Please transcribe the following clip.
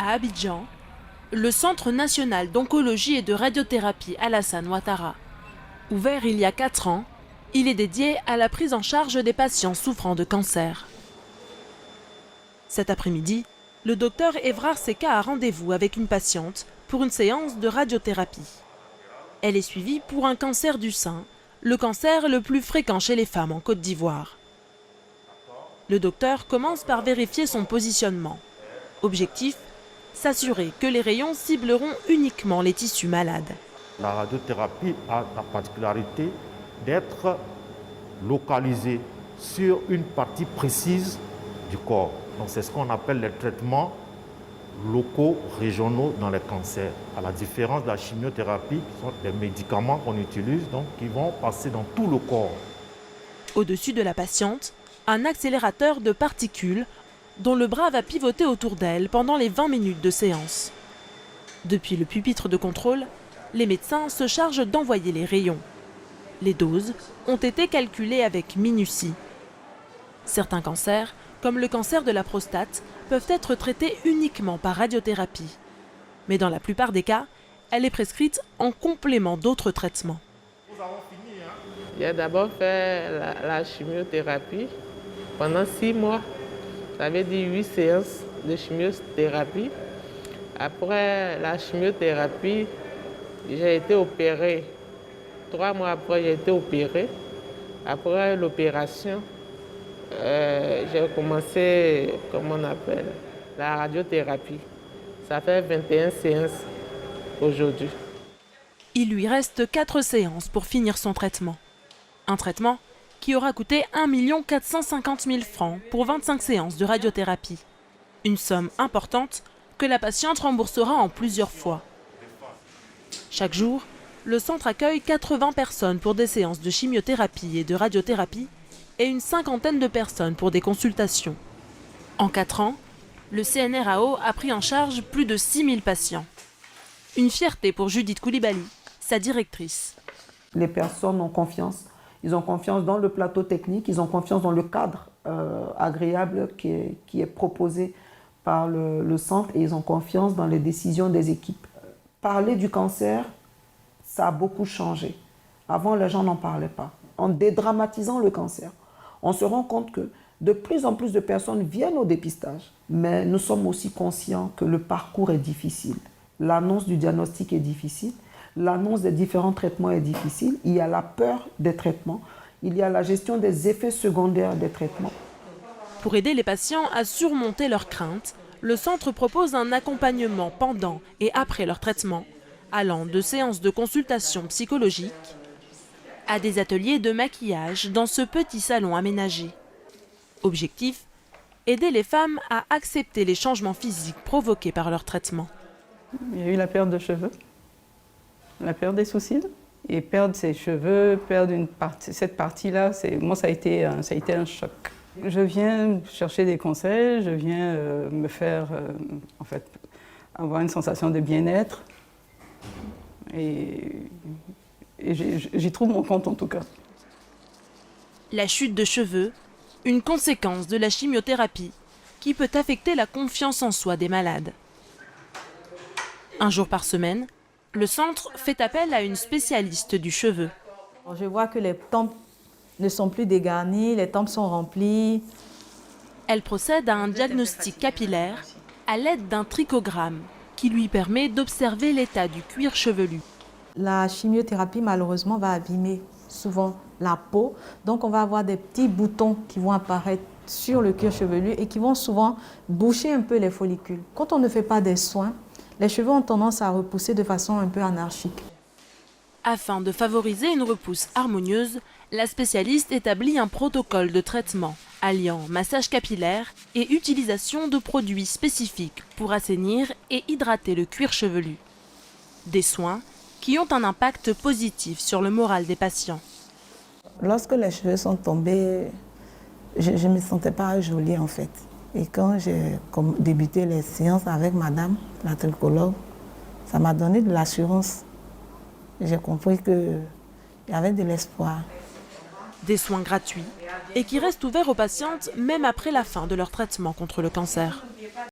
À Abidjan, le Centre national d'oncologie et de radiothérapie Alassane Ouattara. Ouvert il y a 4 ans, il est dédié à la prise en charge des patients souffrant de cancer. Cet après-midi, le docteur Evrard Seka a rendez-vous avec une patiente pour une séance de radiothérapie. Elle est suivie pour un cancer du sein, le cancer le plus fréquent chez les femmes en Côte d'Ivoire. Le docteur commence par vérifier son positionnement. Objectif, s'assurer que les rayons cibleront uniquement les tissus malades. La radiothérapie a la particularité d'être localisée sur une partie précise du corps. Donc c'est ce qu'on appelle les traitements locaux régionaux dans les cancers. À la différence de la chimiothérapie, qui sont des médicaments qu'on utilise, donc qui vont passer dans tout le corps. Au-dessus de la patiente, un accélérateur de particules dont le bras va pivoter autour d'elle pendant les 20 minutes de séance. Depuis le pupitre de contrôle, les médecins se chargent d'envoyer les rayons. Les doses ont été calculées avec minutie. Certains cancers, comme le cancer de la prostate, peuvent être traités uniquement par radiothérapie. Mais dans la plupart des cas, elle est prescrite en complément d'autres traitements. J'ai d'abord fait la chimiothérapie pendant 6 mois. Ça veut dire 8 séances de chimiothérapie. Après la chimiothérapie, j'ai été opérée. 3 mois après, j'ai été opérée. Après l'opération, j'ai commencé, la radiothérapie. Ça fait 21 séances aujourd'hui. Il lui reste 4 séances pour finir son traitement. Un traitement qui aura coûté 1 450 000 francs pour 25 séances de radiothérapie. Une somme importante que la patiente remboursera en plusieurs fois. Chaque jour, le centre accueille 80 personnes pour des séances de chimiothérapie et de radiothérapie et une 50aine de personnes pour des consultations. En 4 ans, le CNRAO a pris en charge plus de 6 000 patients. Une fierté pour Judith Koulibaly, sa directrice. Les personnes ont confiance. Ils ont confiance dans le plateau technique, ils ont confiance dans le cadre agréable qui est proposé par le centre et ils ont confiance dans les décisions des équipes. Parler du cancer, ça a beaucoup changé. Avant, les gens n'en parlaient pas. En dédramatisant le cancer, on se rend compte que de plus en plus de personnes viennent au dépistage. Mais nous sommes aussi conscients que le parcours est difficile. L'annonce du diagnostic est difficile. L'annonce des différents traitements est difficile. Il y a la peur des traitements. Il y a la gestion des effets secondaires des traitements. Pour aider les patients à surmonter leurs craintes, le centre propose un accompagnement pendant et après leur traitement, allant de séances de consultation psychologique à des ateliers de maquillage dans ce petit salon aménagé. Objectif, aider les femmes à accepter les changements physiques provoqués par leur traitement. Il y a eu la perte de cheveux, la perte des sourcils, et perdre ses cheveux, perdre cette partie-là, moi ça a été un choc. Je viens chercher des conseils, je viens me faire avoir une sensation de bien-être, et j'y trouve mon compte en tout cas. La chute de cheveux, une conséquence de la chimiothérapie qui peut affecter la confiance en soi des malades. Un jour par semaine, le centre fait appel à une spécialiste du cheveu. Je vois que les tempes ne sont plus dégarnies, les tempes sont remplies. Elle procède à un diagnostic capillaire à l'aide d'un trichogramme qui lui permet d'observer l'état du cuir chevelu. La chimiothérapie, malheureusement, va abîmer souvent la peau. Donc, on va avoir des petits boutons qui vont apparaître sur le cuir chevelu et qui vont souvent boucher un peu les follicules. Quand on ne fait pas des soins, les cheveux ont tendance à repousser de façon un peu anarchique. Afin de favoriser une repousse harmonieuse, la spécialiste établit un protocole de traitement alliant massage capillaire et utilisation de produits spécifiques pour assainir et hydrater le cuir chevelu. Des soins qui ont un impact positif sur le moral des patients. Lorsque les cheveux sont tombés, je ne me sentais pas jolie en fait. Et quand j'ai débuté les séances avec madame, la tricologue, ça m'a donné de l'assurance. J'ai compris qu'il y avait de l'espoir. Des soins gratuits et qui restent ouverts aux patientes même après la fin de leur traitement contre le cancer.